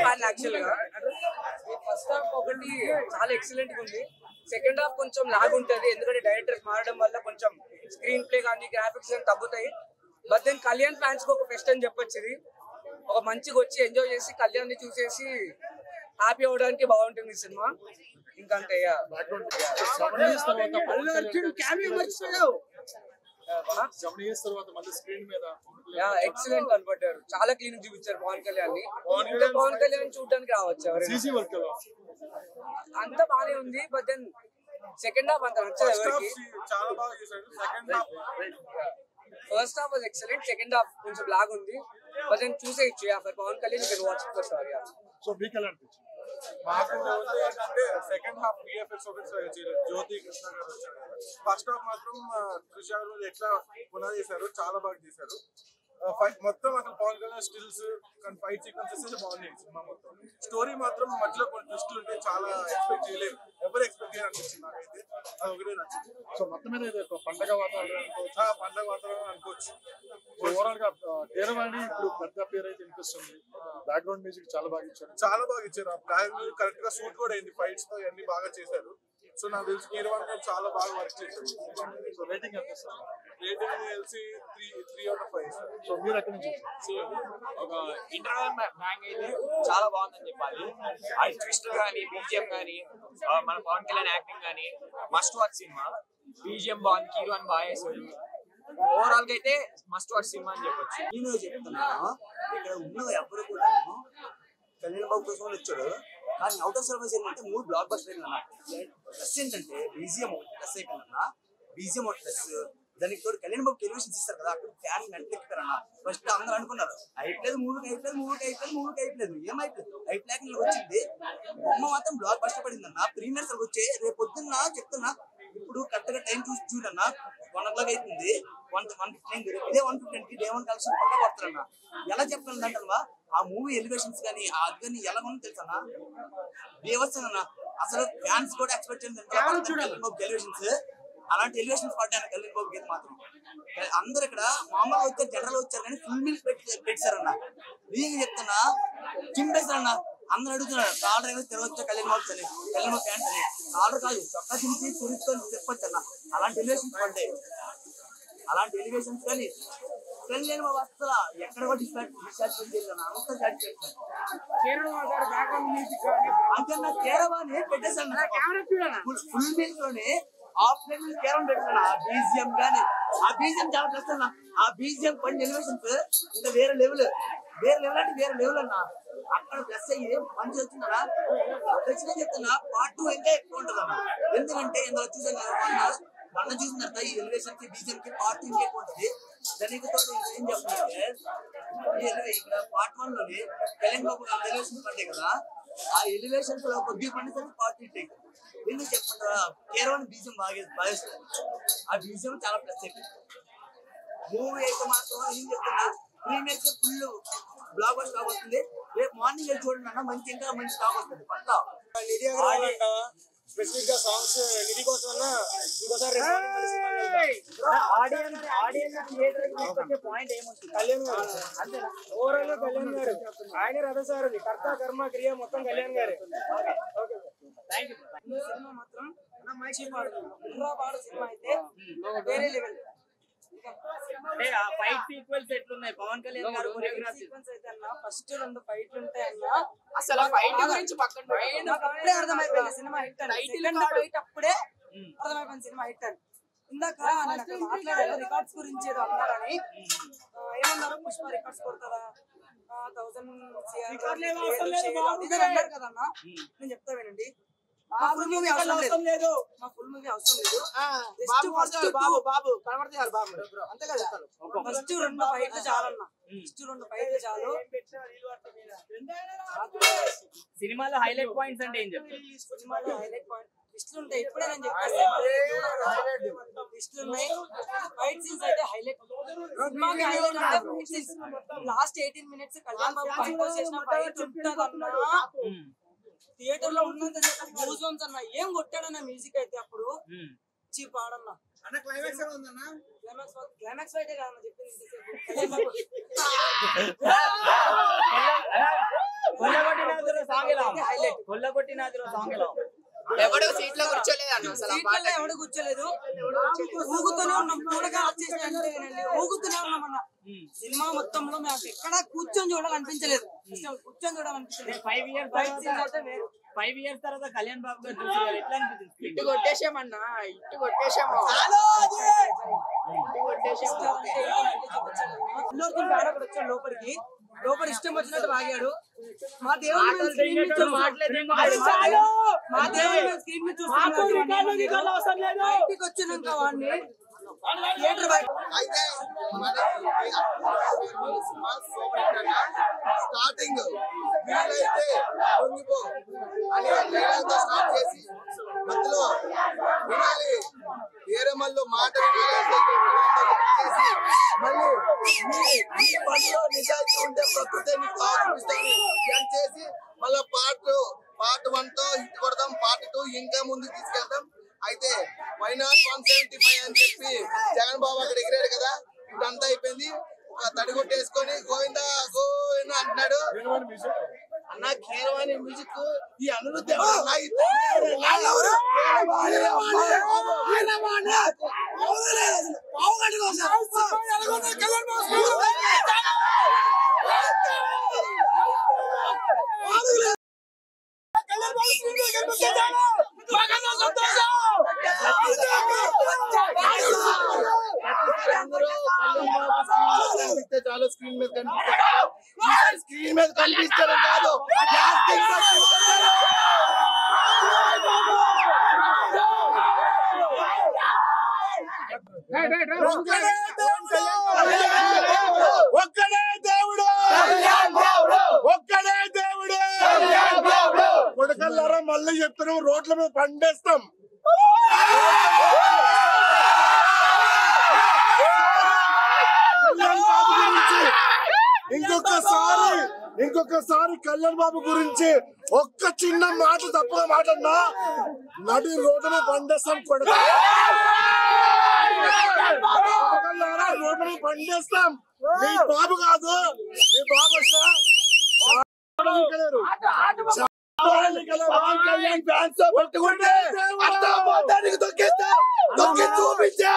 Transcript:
Fan actual గా. First half ఒకటి చాలా ఎక్సలెంట్ గా ఉంది. సెకండ్ హాఫ్ కొంచెం లాగ్ ఉంటది, ఎందుకంటే డైరెక్టర్స్ మారడం వల్ల కొంచెం స్క్రీన్ ప్లే కానీ గ్రాఫిక్స్ కానీ తగ్గుతాయి. బట్ దెన్ కళ్యాణ్ ఫ్యాన్స్ కి ఒక ఫెస్ట్ అని చెప్పొచ్చు. ఇది ఒక మంచిగా వచ్చి ఎంజాయ్ చేసి కళ్యాణ్ ని చూసేసి హ్యాపీ అవడానికి బాగుంటుంది ఈ సినిమా. ఇంకంతే. ఎక్సలెంట్ కనపడ్డారు, చాలా క్లీన్ చూపించారు పవన్ కళ్యాణ్ ని. పవన్ కళ్యాణ్ చూడడానికి రావచ్చు. అంతా బానే ఉంది, బట్ దెన్ సెకండ్ హాఫ్ అంత నచ్చదు ఎవరికి. First half was excellent, second half కొంచెం లాగ్ ఉంది. బట్ దెన్ చూసేయచ్చు Pawan Kalyan you can watch it for sure. So మీకు ఎలా అనిపించింది? మాకు ఏంటంటే సెకండ్ హాఫ్ బిఎఫ్ఎక్స్ ఒకటి జ్యోతి కృష్ణ గారు వచ్చారు. ఫస్ట్ హాఫ్ మాత్రం కృషి గారు ఎట్లా పునాది చేశారు, చాలా బాగా చేశారు. మొత్తం అసలు పవన్ కళ్యాణ్ స్టిల్స్ కానీ ఫైట్ సీక్వెన్సెస్ బాగున్నాయి. సినిమా మొత్తం స్టోరీ మాత్రం మధ్యలో కొన్ని ట్విస్టులు ఉంటే చాలా ఎక్స్పెక్ట్ చేయలేదు, ఎవరు ఎక్స్పెక్ట్ చేయాలి అనిపించింది నాకైతే. అది ఒకటే నచ్చింది. సో మొత్తం మీద పండగ వాతావరణం పండగ వాతావరణం అనుకోవచ్చు. ఓవరాల్ గా కీరవాణి ఇప్పుడు పెద్ద పేరు అయితే వినిపిస్తుంది. బ్యాక్గ్రౌండ్ మ్యూజిక్ చాలా బాగా ఇచ్చారు. ఆ బ్యాక్ మ్యూజిక్ కరెక్ట్ గా సూట్ కూడా అయింది, ఫైట్స్ తో అన్ని బాగా చేశారు. సో నాకు తెలిసి కీరవాణి చాలా బాగా వర్క్ చేశారు. సో రేటింగ్ ఎంత ఇస్తారు? రేటింగ్ తెలిసి 3 out of 5. సో మీరు ఎక్కడి నుంచి? ఒక ఇంటర్వల్ బ్యాంగ్ అయితే చాలా బాగుందని చెప్పాలి. అది ట్విస్ట్ కానీ బీజిఎం కానీ మన పవన్ కళ్యాణ్ యాక్టింగ్ కానీ మస్ట్ వాచ్ సినిమా. బీజిఎం బాగుంది, హీరో అని బాగా చేశారు. ఓవరాల్ గా అయితే మస్ట్ వాచ్ సినిమా అని చెప్పొచ్చు. నేను చెప్తున్నాను, ఇక్కడ ఉన్న ఎవరు కూడా కళ్యాణ్ బాబు కోసం వచ్చాడు, కానీ అవుట్ ఆఫ్ సర్వీస్ ఏంటంటే 3 బ్లాక్ బస్టర్ అయిందన్న. ప్లస్ ఏంటంటే బీజిఎం ప్లస్ అయిపోయిందన్న, బీజిఎం ప్లస్ దానికి తోడు కళ్యాణ్ బాబుకి ఎలివేషన్స్ ఇస్తారు కదా, అక్కడ ఫ్యాన్ నెట్లెక్కారన్న. ఫస్ట్ అందరూ అనుకున్నారు అయిపోలేదు, మూవీకి అయిపోలేదు, ఏమైపోలేదు అయిపోలేక వచ్చింది. బొమ్మ మాత్రం బ్లాక్ బస్టర్ పడిందన్న. ప్రీమియర్స్ వచ్చే రేపు పొద్దున్న చెప్తున్నా, ఇప్పుడు కరెక్ట్ గా టైం చూసి చూడన్నా 1 o'clock అవుతుంది, 1:15 ఇదే 1:15 డే 1 కలెక్షన్ పక్క కొడతారన్న. ఎలా చెప్పగలను అంటవా, ఆ మూవీ ఎలివేషన్స్ కానీ అది కానీ ఎలా ఉందో తెలుసా దేవస్థాన. అసలు ఫ్యాన్స్ కూడా ఎక్స్పెక్ట్ చేయండి ఎలివేషన్స్, అలాంటి ఎలివేషన్స్ పడ్డాను కళ్యాణ్ బాబు గీత మాత్రం. అందరు ఇక్కడ మామూలుగా వచ్చారు, జనరల్ వచ్చారు కానీ ఫుల్ మీల్స్ పెట్టారన్న. నేను చెప్తున్నా చింపేశారన్న. అందరూ అడుగుతున్నారు కాలర్ ఏమో తిరగొచ్చా కళ్యాణ్ బాబు అని, కళ్యాణ్ బాబు ఫ్యాన్స్ అని. కాలర్ కాదు, చొక్కా తించి చూసుకొని చెప్పొచ్చు అన్న. అలాంటి ఎలివేషన్స్ పడ్డాయి, అలాంటి ఎలివేషన్స్ కానీ కళ్యాణ్ బాబు అసలు ఎక్కడ కూడా డిస్టాటిస్ఫైడ్ చేయలేదు, అంతా సాటిస్ఫాక్షన్. అంటే నా కేరవాణి పెట్టేసాను ఫుల్ మీల్స్ లోనే హాఫ్ మిల్ కేరం పెట్టాను. ఆ బీజిఎం కానీ ఆ బీజిఎం చాలా ప్లస్ అన్న. ఆ బీజిఎం కొన్ని ఎలివేషన్స్ ఇంకా వేరే లెవెల్ అంటే వేరే లెవెల్ అన్న. అక్కడ ప్లస్ అయ్యి మంచి వచ్చిందన్నా. ఖచ్చితంగా చెప్తున్నా పార్ట్ 2 ఇంకా ఎక్కువ ఉంటుంది అన్న. ఎందుకంటే ఇందులో చూసాను మొన్న చూసిన తర్వాత ఈ ఎలివేషన్ కి బీజిఎం కి పార్ట్ 2 ఇంకా ఎక్కువ ఉంటుంది. దానికి తోడు ఏం చెప్తుందంటే ఇక్కడ పార్ట్ 1 లోని కళ్యాణ్ బాబు ఎలివేషన్స్ పడ్డాయి కదా, ఆ ఎలివేషన్స్ లో కొద్దిగా పండితే పార్ట్ 2 ఎందుకు చెప్పంటారా. కేరళ బీజిఎం బాగా ఆ బీజిఎం చాలా ప్లస్ అయిపోయింది. మూవీ అయితే మాత్రం ఏం చెప్తున్నా premieres full block buster stock వస్తుంది. రేపు మార్నింగ్ వెళ్ళి చూడండి అన్న, మంచి ఇంకా మంచి స్టాక్ వస్తుంది పక్కా. స్పెసిఫిక్ గా సాంగ్స్ నిధి కోసం ఇంకోసారి ఓవరాల్ కళ్యాణ్ గారు ఆయన రథసారథి, కర్త కర్మ క్రియ మొత్తం కళ్యాణ్ గారు. సినిమా మాత్రం సినిమా అయితే వేరే లెవెల్. ఫైట్ సీక్వెన్స్ ఎట్లున్నాయి పవన్ కళ్యాణ్ గారు సీక్వెన్స్ అయితే అన్న, ఫస్ట్ 2 ఫైట్లు ఉంటాయి అన్న. అసలు ఫైట్ గురించి పక్కన అప్పుడే అర్థమైపోయింది సినిమా హిట్ అని. ఫైట్ అప్పుడే అర్థమైపోయింది సినిమా హిట్ అని. ఇందాక మాట్లాడారు రికార్డ్స్ గురించి ఏదో అన్నారని. ఏమన్నారు, పుష్ప రికార్డ్స్ కొడతారా 1000 అన్నారు కదన్నా. నేను చెప్తా వినండి, మా ఫుల్ మూవీ అవసరం లేదు. బాబు కనబడతారు బాబు అంతే కదా. ఫస్ట్ 2 ఫైట్లు చాలన్నా, ఫస్ట్ 2 ఫైట్లు చాలు. సినిమాలో హైలైట్ పాయింట్స్ అంటే ఏం చెప్తారు? సినిమాలో హైలైట్ పాయింట్ ట్విస్టులు ఉంటాయి. ఇప్పుడే నేను చెప్తాను, ట్విస్టులు ఉన్నాయి. ఫైట్ సీన్స్ అయితే హైలైట్. సినిమాకి హైలైట్ అంటే fight scenes. Last 18 minutes Kalyan Babu compose చేసిన ఫైట్ ఉంటదన్నా. థియేటర్ లో ఉన్నంత గూస్ బంప్స్ అన్న. ఏం కొట్టాడన్న మ్యూజిక్ అయితే అప్పుడు చీప్ ఆడన్నా. క్లైమాక్స్ ఉందన్నా, క్లైమాక్స్ ఫైటే కదన్నా చెప్పింది. సాంగ్ ఎలా కొల్లగొట్టినాదిలో సాంగ్ ఎలా ఎవడు సీట్లో కూర్చోలేదు అన్న అసలు ఆ పాట ఎవడు కూర్చోలేదు ఊగుతూనే ఉన్నాం పూలగా వచ్చేసినండి ఊగుతూనే ఉన్నామన్న సినిమా మొత్తంలో మాకు ఎక్కడ కూర్చొని చూడాలనిపించలేదు కూర్చొని చూడాలనిపించలేదు 5 years తర్వాత కళ్యాణ్ బాబు గారు చూసారు ఎట్లా అనిపించింది ఇట్టు కొట్టేసామన్నా ఇట్టు కొట్టేసాము వచ్చాడు లోపల ఇష్టం వచ్చినట్టు వాగాడు మా దేవుడు స్క్రీన్ మీద బయటికి వచ్చినాక వాడిని థియేటర్ బయట స్టార్టింగ్ వీలైతే పొంగిపో అని డైలాగ్తో స్టార్ట్ చేసి మధ్యలో వినాలి ఏరమల్లో మాట చేసి మళ్ళీ ఈ పనిలో నిజాయితీ ఉంటే ప్రకృతి నీకు చూపిస్తాను అని చేసి మళ్ళీ పార్ట్ 1 తో హిట్ కొడతాం పార్ట్ 2 ఇంకా ముందుకు తీసుకెళ్తాం అయితే వై నాట్ 175 అని చెప్పి జగన్ బాబు అక్కడ ఎగిరాడు కదా ఇదంతా అయిపోయింది ఒక తడి కొట్టేసుకొని గోవిందా గోవిందా అంటున్నాడు అన్న కీరవాణి మ్యూజిక్ ఈ అనిరుద్ధ చాలా స్క్రీన్ మీద కనిపిస్తారు స్క్రీన్ మీద కనిపిస్తారు కాదు ఒక్కడే దేవుడు ఒక్కడే దేవుడు కొడకల్లారా మళ్ళీ చెప్తున్నాం రోడ్ల మీద పండేస్తాం ఇంకొకసారి కళ్యాణ్ బాబు గురించి ఒక్క చిన్న మాట తప్పుగా మాట్లాడినా నడి రోడ్డునే పండేస్తాం కొడకల్లారా రోడ్డునే పండేస్తాం మీ బాబు కాదు మీ బాబు కళ్యాణ్ ఫ్యాన్స్ పట్టుకుంటే చూపించా